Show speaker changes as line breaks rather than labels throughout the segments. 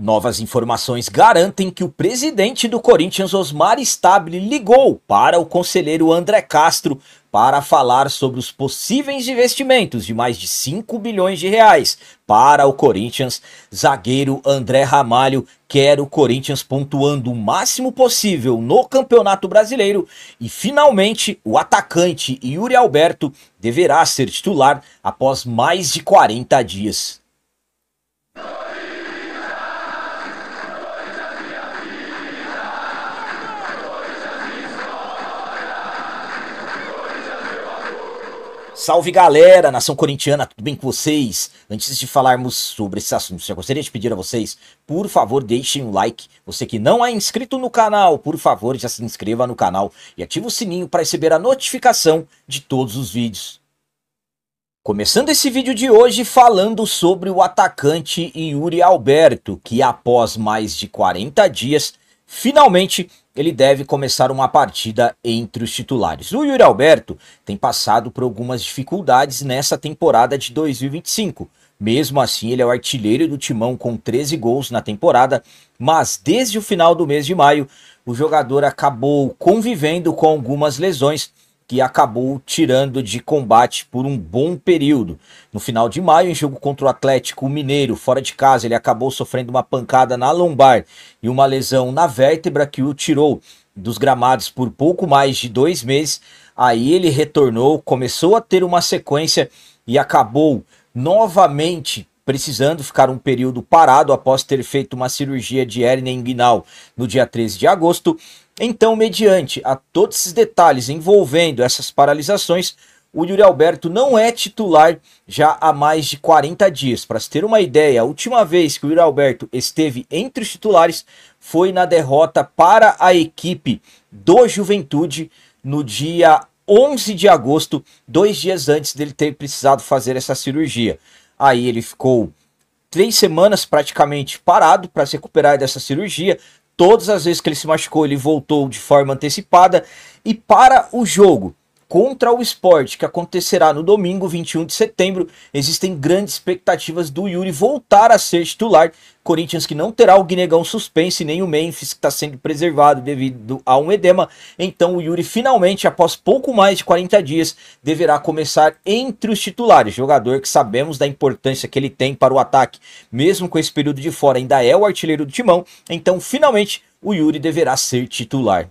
Novas informações garantem que o presidente do Corinthians, Osmar Stabile, ligou para o conselheiro André Castro para falar sobre os possíveis investimentos de mais de 5 bilhões de reais para o Corinthians. Zagueiro André Ramalho quer o Corinthians pontuando o máximo possível no Campeonato Brasileiro e finalmente o atacante Yuri Alberto deverá ser titular após mais de 40 dias. Salve galera, nação corintiana, tudo bem com vocês? Antes de falarmos sobre esse assunto, eu gostaria de pedir a vocês, por favor, deixem um like. Você que não é inscrito no canal, por favor, já se inscreva no canal e ative o sininho para receber a notificação de todos os vídeos. Começando esse vídeo de hoje falando sobre o atacante Yuri Alberto, que após mais de 40 dias, finalmente ele deve começar uma partida entre os titulares. O Yuri Alberto tem passado por algumas dificuldades nessa temporada de 2025. Mesmo assim, ele é o artilheiro do Timão com 13 gols na temporada, mas desde o final do mês de maio, o jogador acabou convivendo com algumas lesões que acabou tirando de combate por um bom período. No final de maio, em jogo contra o Atlético Mineiro, fora de casa, ele acabou sofrendo uma pancada na lombar e uma lesão na vértebra que o tirou dos gramados por pouco mais de 2 meses. Aí ele retornou, começou a ter uma sequência e acabou novamente precisando ficar um período parado após ter feito uma cirurgia de hérnia inguinal no dia 13 de agosto. Então, mediante a todos esses detalhes envolvendo essas paralisações, o Yuri Alberto não é titular já há mais de 40 dias. Para se ter uma ideia, a última vez que o Yuri Alberto esteve entre os titulares foi na derrota para a equipe do Juventude no dia 11 de agosto, 2 dias antes dele ter precisado fazer essa cirurgia. Aí ele ficou 3 semanas praticamente parado para se recuperar dessa cirurgia. Todas as vezes que ele se machucou, ele voltou de forma antecipada. E para o jogo contra o Sport, que acontecerá no domingo, 21 de setembro, existem grandes expectativas do Yuri voltar a ser titular. Corinthians que não terá o Guinegão suspenso, nem o Memphis, que está sendo preservado devido a um edema. Então o Yuri finalmente, após pouco mais de 40 dias, deverá começar entre os titulares. Jogador que sabemos da importância que ele tem para o ataque, mesmo com esse período de fora, ainda é o artilheiro do Timão. Então finalmente o Yuri deverá ser titular.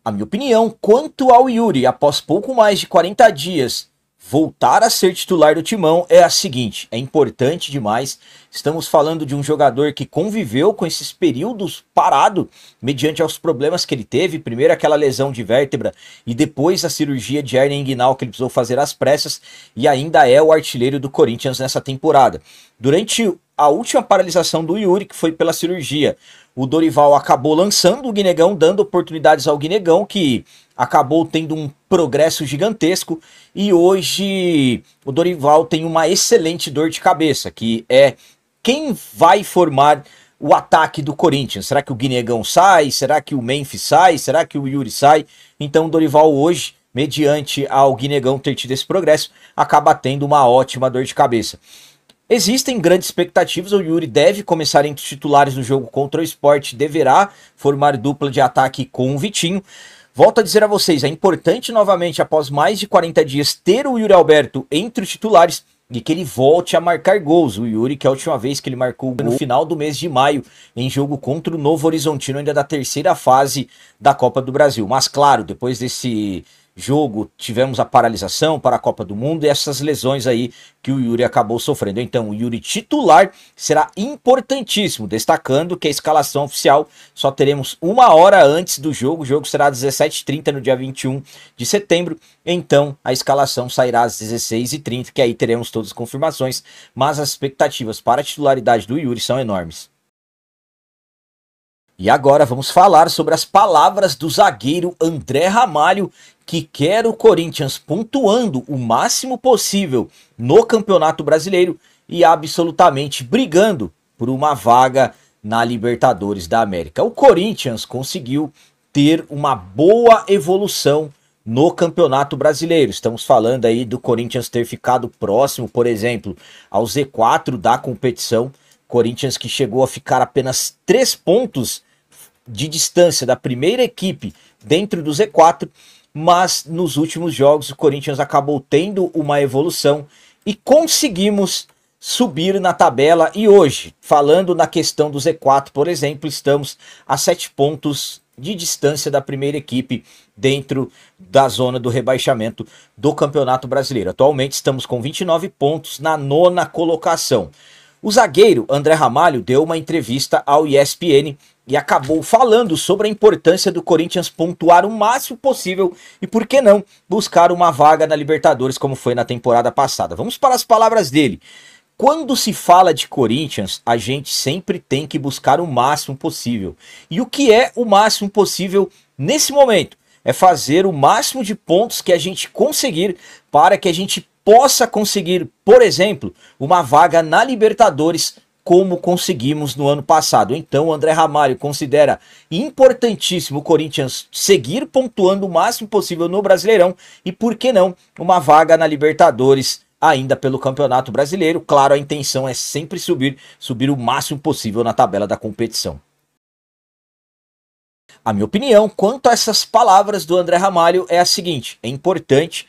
A minha opinião quanto ao Yuri, após pouco mais de 40 dias, voltar a ser titular do Timão é a seguinte: é importante demais. Estamos falando de um jogador que conviveu com esses períodos parado, mediante aos problemas que ele teve. Primeiro aquela lesão de vértebra e depois a cirurgia de hérnia inguinal que ele precisou fazer às pressas, e ainda é o artilheiro do Corinthians nessa temporada. Durante a última paralisação do Yuri, que foi pela cirurgia, o Dorival acabou lançando o Guinegão, dando oportunidades ao Guinegão, que acabou tendo um progresso gigantesco. E hoje o Dorival tem uma excelente dor de cabeça, que é quem vai formar o ataque do Corinthians. Será que o Guinegão sai? Será que o Memphis sai? Será que o Yuri sai? Então o Dorival hoje, mediante ao Guinegão ter tido esse progresso, acaba tendo uma ótima dor de cabeça. Existem grandes expectativas, o Yuri deve começar entre os titulares no jogo contra o Sport, deverá formar dupla de ataque com o Vitinho. Volto a dizer a vocês, é importante novamente, após mais de 40 dias, ter o Yuri Alberto entre os titulares e que ele volte a marcar gols. O Yuri, que é a última vez que ele marcou o gol no final do mês de maio, em jogo contra o Novo Horizontino, ainda da terceira fase da Copa do Brasil. Mas claro, depois desse jogo tivemos a paralisação para a Copa do Mundo e essas lesões aí que o Yuri acabou sofrendo. Então o Yuri titular será importantíssimo, destacando que a escalação oficial só teremos 1 hora antes do jogo. O jogo será às 17h30 no dia 21 de setembro, então a escalação sairá às 16h30, que aí teremos todas as confirmações, mas as expectativas para a titularidade do Yuri são enormes. E agora vamos falar sobre as palavras do zagueiro André Ramalho, que quer o Corinthians pontuando o máximo possível no Campeonato Brasileiro e absolutamente brigando por uma vaga na Libertadores da América. O Corinthians conseguiu ter uma boa evolução no Campeonato Brasileiro. Estamos falando aí do Corinthians ter ficado próximo, por exemplo, ao Z4 da competição, Corinthians que chegou a ficar apenas 3 pontos de distância da primeira equipe dentro do Z4, mas nos últimos jogos o Corinthians acabou tendo uma evolução e conseguimos subir na tabela. E hoje, falando na questão do Z4, por exemplo, estamos a 7 pontos de distância da primeira equipe dentro da zona do rebaixamento do Campeonato Brasileiro. Atualmente estamos com 29 pontos na 9ª colocação. O zagueiro André Ramalho deu uma entrevista ao ESPN e acabou falando sobre a importância do Corinthians pontuar o máximo possível e, por que não, buscar uma vaga na Libertadores como foi na temporada passada. Vamos para as palavras dele. Quando se fala de Corinthians, a gente sempre tem que buscar o máximo possível. E o que é o máximo possível nesse momento? É fazer o máximo de pontos que a gente conseguir para que a gente possa conseguir, por exemplo, uma vaga na Libertadores, como conseguimos no ano passado. Então, o André Ramalho considera importantíssimo o Corinthians seguir pontuando o máximo possível no Brasileirão e, por que não, uma vaga na Libertadores ainda pelo Campeonato Brasileiro. Claro, a intenção é sempre subir o máximo possível na tabela da competição. A minha opinião quanto a essas palavras do André Ramalho é a seguinte: é importante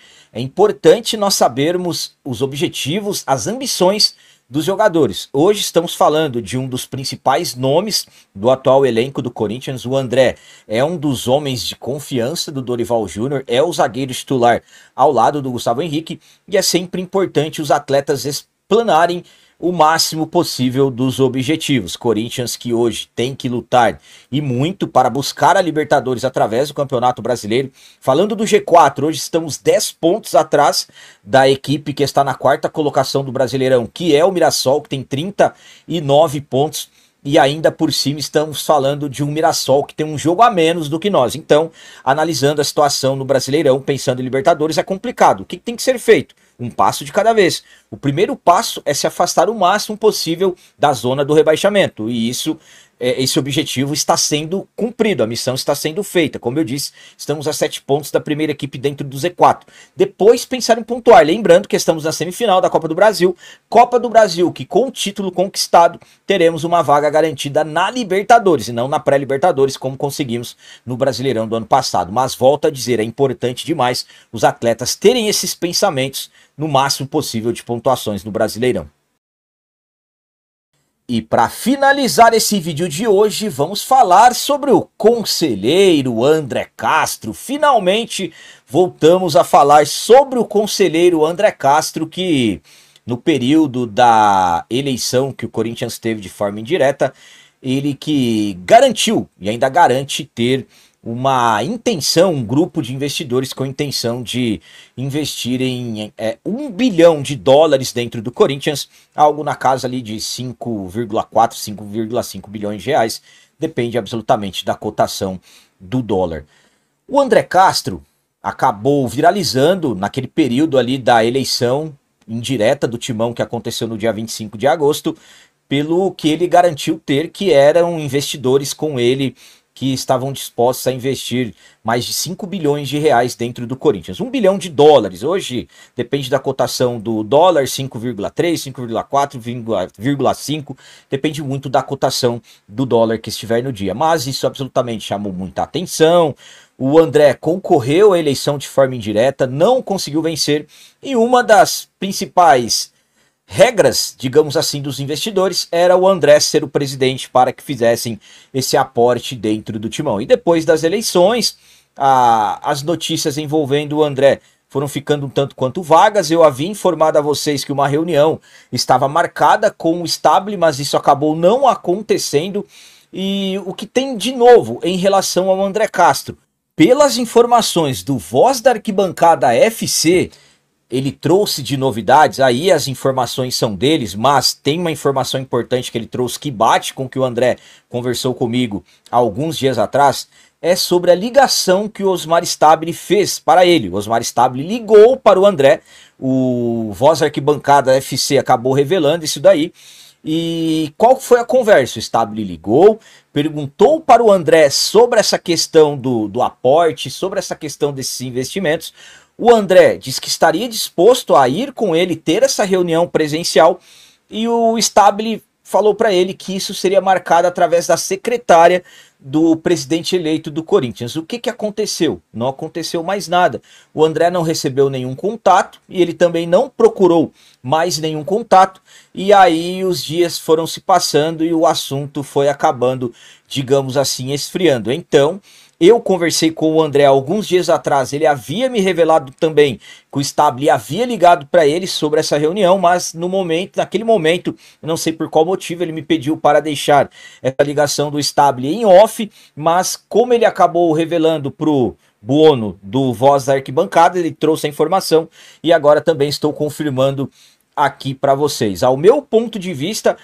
nós sabermos os objetivos, as ambições dos jogadores. Hoje estamos falando de um dos principais nomes do atual elenco do Corinthians. O André é um dos homens de confiança do Dorival Júnior, é o zagueiro titular ao lado do Gustavo Henrique, e é sempre importante os atletas explanarem o máximo possível dos objetivos. Corinthians que hoje tem que lutar e muito para buscar a Libertadores através do Campeonato Brasileiro. Falando do G4, hoje estamos 10 pontos atrás da equipe que está na 4ª colocação do Brasileirão, que é o Mirassol, que tem 39 pontos. E ainda por cima estamos falando de um Mirassol que tem um jogo a menos do que nós. Então, analisando a situação no Brasileirão, pensando em Libertadores, é complicado. O que tem que ser feito? Um passo de cada vez. O primeiro passo é se afastar o máximo possível da zona do rebaixamento. E esse objetivo está sendo cumprido, a missão está sendo feita. Como eu disse, estamos a 7 pontos da primeira equipe dentro do Z4. Depois pensar em pontuar. Lembrando que estamos na semifinal da Copa do Brasil. Copa do Brasil, que com o título conquistado, teremos uma vaga garantida na Libertadores e não na pré-Libertadores, como conseguimos no Brasileirão do ano passado. Mas volto a dizer, é importante demais os atletas terem esses pensamentos no máximo possível de pontuações no Brasileirão. E para finalizar esse vídeo de hoje, vamos falar sobre o conselheiro André Castro. Finalmente voltamos a falar sobre o conselheiro André Castro, que no período da eleição que o Corinthians teve de forma indireta, ele que garantiu e ainda garante ter uma intenção, um grupo de investidores com intenção de investirem $1 bilhão dentro do Corinthians, algo na casa ali de 5,4, 5,5 bilhões de reais, depende absolutamente da cotação do dólar. O André Castro acabou viralizando naquele período ali da eleição indireta do Timão que aconteceu no dia 25 de agosto, pelo que ele garantiu ter, que eram investidores com ele que estavam dispostos a investir mais de 5 bilhões de reais dentro do Corinthians. $1 bilhão. Hoje, depende da cotação do dólar, 5,3, 5,4, 5,5, depende muito da cotação do dólar que estiver no dia. Mas isso absolutamente chamou muita atenção. O André concorreu à eleição de forma indireta, não conseguiu vencer, e uma das principais regras, digamos assim, dos investidores era o André ser o presidente para que fizessem esse aporte dentro do Timão. E depois das eleições, as notícias envolvendo o André foram ficando um tanto quanto vagas. Eu havia informado a vocês que uma reunião estava marcada com o Stabile, mas isso acabou não acontecendo. E o que tem de novo em relação ao André Castro? Pelas informações do Voz da Arquibancada FC, ele trouxe de novidades, aí as informações são deles, mas tem uma informação importante que ele trouxe que bate com o que o André conversou comigo há alguns dias atrás, é sobre a ligação que o Osmar Stabile fez para ele. O Osmar Stabile ligou para o André, o Voz Arquibancada FC acabou revelando isso daí. E qual foi a conversa? O Stabile ligou, perguntou para o André sobre essa questão do aporte, sobre essa questão desses investimentos. O André disse que estaria disposto a ir com ele, ter essa reunião presencial, e o Stabile falou para ele que isso seria marcado através da secretária do presidente eleito do Corinthians. O que que aconteceu? Não aconteceu mais nada. O André não recebeu nenhum contato e ele também não procurou mais nenhum contato. E aí os dias foram se passando e o assunto foi acabando, digamos assim, esfriando. Então, eu conversei com o André alguns dias atrás, ele havia me revelado também que o Stabile havia ligado para ele sobre essa reunião, mas naquele momento, não sei por qual motivo, ele me pediu para deixar essa ligação do Stabile em off, mas como ele acabou revelando pro Buono do Voz da Arquibancada, ele trouxe a informação e agora também estou confirmando aqui para vocês. Ao meu ponto de vista,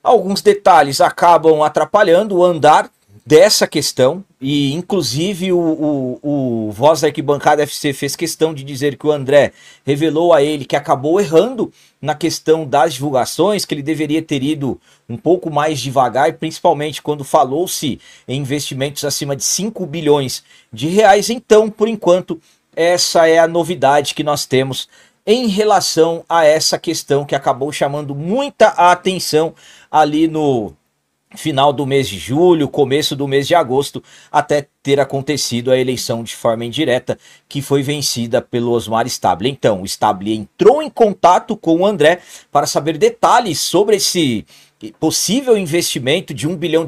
alguns detalhes acabam atrapalhando o andar dessa questão, e inclusive o Voz da Arquibancada FC fez questão de dizer que o André revelou a ele que acabou errando na questão das divulgações, que ele deveria ter ido um pouco mais devagar, principalmente quando falou-se em investimentos acima de 5 bilhões de reais. Então, por enquanto, essa é a novidade que nós temos em relação a essa questão que acabou chamando muita atenção ali no final do mês de julho, começo do mês de agosto, até ter acontecido a eleição de forma indireta, que foi vencida pelo Osmar Stabile. Então, o Stabile entrou em contato com o André para saber detalhes sobre esse possível investimento de US$ 1 bilhão,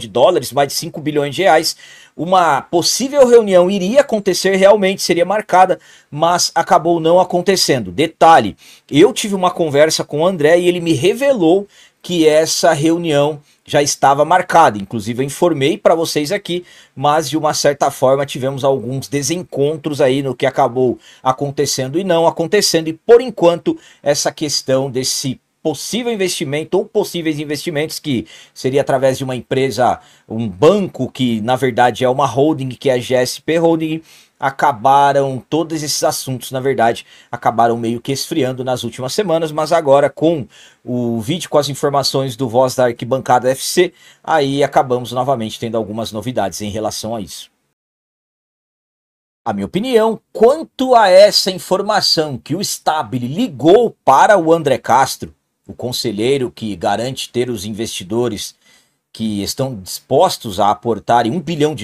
mais de 5 bilhões de reais. Uma possível reunião iria acontecer, realmente seria marcada, mas acabou não acontecendo. Detalhe, eu tive uma conversa com o André e ele me revelou que essa reunião já estava marcada, inclusive eu informei para vocês aqui, mas de uma certa forma tivemos alguns desencontros aí no que acabou acontecendo e não acontecendo, e por enquanto essa questão desse possível investimento ou possíveis investimentos, que seria através de uma empresa, um banco que na verdade é uma holding, que é a GSP Holding, acabaram, todos esses assuntos na verdade acabaram meio que esfriando nas últimas semanas, mas agora com o vídeo com as informações do Voz da Arquibancada FC, aí acabamos novamente tendo algumas novidades em relação a isso. A minha opinião quanto a essa informação que o Stabile ligou para o André Castro, o conselheiro que garante ter os investidores que estão dispostos a aportarem US$ 1 bilhão,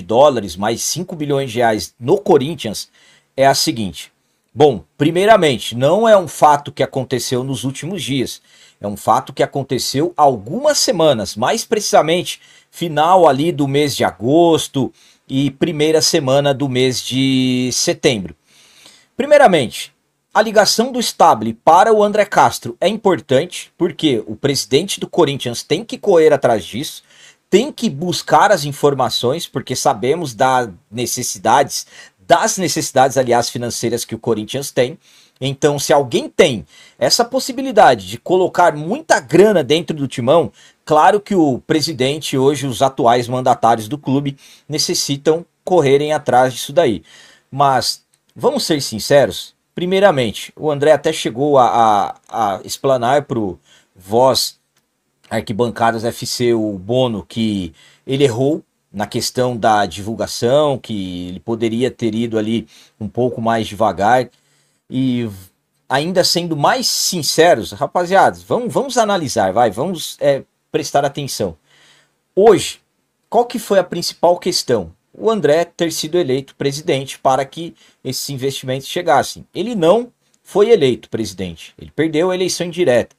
mais 5 bilhões de reais no Corinthians, é a seguinte. Bom, primeiramente, não é um fato que aconteceu nos últimos dias, é um fato que aconteceu há algumas semanas, mais precisamente final ali do mês de agosto e primeira semana do mês de setembro. Primeiramente, a ligação do Stabile para o André Castro é importante, porque o presidente do Corinthians tem que correr atrás disso, tem que buscar as informações, porque sabemos das necessidades, aliás, financeiras que o Corinthians tem. Então, se alguém tem essa possibilidade de colocar muita grana dentro do timão, claro que o presidente, hoje os atuais mandatários do clube, necessitam correrem atrás disso daí. Mas, vamos ser sinceros, primeiramente, o André até chegou a explanar para o Voz Arquibancadas FC, o Bono, que ele errou na questão da divulgação, que ele poderia ter ido ali um pouco mais devagar. E ainda sendo mais sinceros, rapaziada, vamos analisar, vamos prestar atenção. Hoje, qual que foi a principal questão? O André ter sido eleito presidente para que esses investimentos chegassem. Ele não foi eleito presidente, ele perdeu a eleição indireta.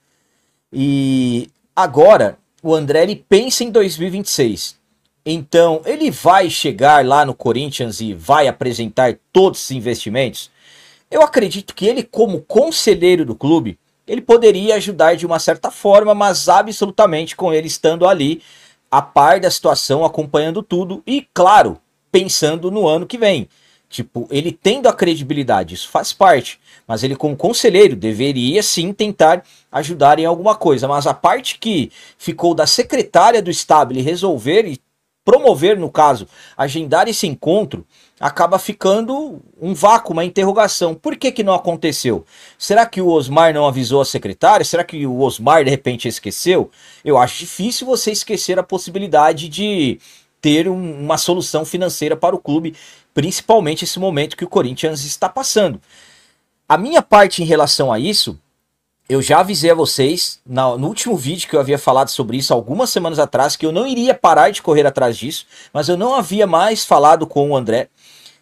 E agora, o André ele pensa em 2026. Então, ele vai chegar lá no Corinthians e vai apresentar todos esses investimentos? Eu acredito que ele, como conselheiro do clube, ele poderia ajudar de uma certa forma, mas absolutamente com ele estando ali, a par da situação, acompanhando tudo e, claro, pensando no ano que vem. Tipo, ele tendo a credibilidade, isso faz parte, mas ele como conselheiro deveria sim tentar ajudar em alguma coisa, mas a parte que ficou da secretária do Stabile resolver e promover, no caso, agendar esse encontro, acaba ficando um vácuo, uma interrogação. Por que que não aconteceu? Será que o Osmar não avisou a secretária? Será que o Osmar de repente esqueceu? Eu acho difícil você esquecer a possibilidade de ter uma solução financeira para o clube, principalmente esse momento que o Corinthians está passando. A minha parte em relação a isso Eu já avisei a vocês no último vídeo que eu havia falado sobre isso algumas semanas atrás, que eu não iria parar de correr atrás disso, mas eu não havia mais falado com o André.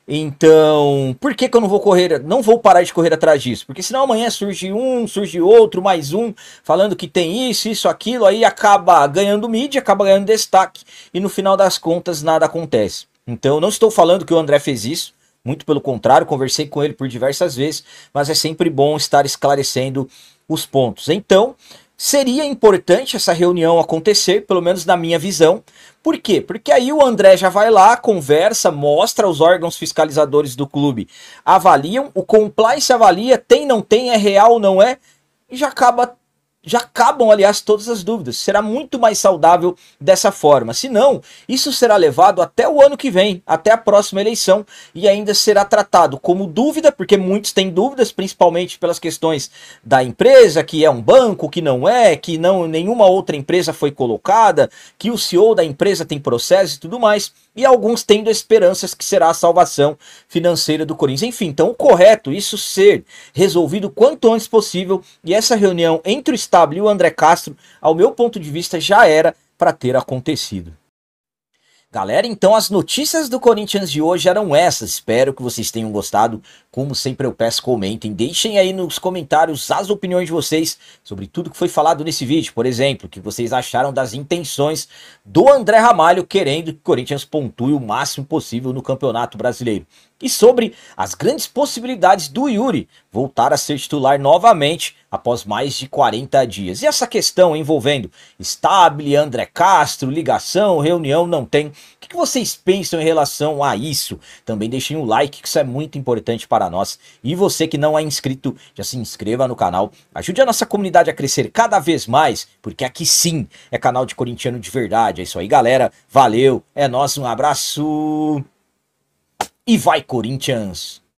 Então, por que que eu não vou correr, não vou parar de correr atrás disso? Porque senão amanhã surge um, surge outro, mais um, falando que tem isso, aquilo, aí acaba ganhando mídia, acaba ganhando destaque, e no final das contas nada acontece. Então, eu não estou falando que o André fez isso, muito pelo contrário, conversei com ele por diversas vezes, mas é sempre bom estar esclarecendo os pontos. Então, seria importante essa reunião acontecer, pelo menos na minha visão. Por quê? Porque aí o André já vai lá, conversa, mostra os órgãos fiscalizadores do clube, avaliam, o compliance avalia, tem, não tem, é real ou não é, e já acabam, aliás, todas as dúvidas. Será muito mais saudável dessa forma. Se não, isso será levado até o ano que vem, até a próxima eleição, e ainda será tratado como dúvida, porque muitos têm dúvidas, principalmente pelas questões da empresa, que é um banco, que não é, que não, nenhuma outra empresa foi colocada, que o CEO da empresa tem processo e tudo mais, e alguns tendo esperanças que será a salvação financeira do Corinthians. Enfim, então o correto, isso ser resolvido quanto antes possível, e essa reunião entre o Stabile e o André Castro, ao meu ponto de vista, já era para ter acontecido. Galera, então as notícias do Corinthians de hoje eram essas, espero que vocês tenham gostado. Como sempre eu peço, comentem, deixem aí nos comentários as opiniões de vocês sobre tudo que foi falado nesse vídeo. Por exemplo, o que vocês acharam das intenções do André Ramalho querendo que o Corinthians pontue o máximo possível no Campeonato Brasileiro. E sobre as grandes possibilidades do Yuri voltar a ser titular novamente após mais de 40 dias. E essa questão envolvendo Stabile, André Castro, ligação, reunião, não tem. O que vocês pensam em relação a isso? Também deixem um like, que isso é muito importante para nós. E você que não é inscrito, já se inscreva no canal. Ajude a nossa comunidade a crescer cada vez mais, porque aqui sim é canal de corintiano de verdade. É isso aí, galera. Valeu, é nóis, um abraço. E vai, Corinthians!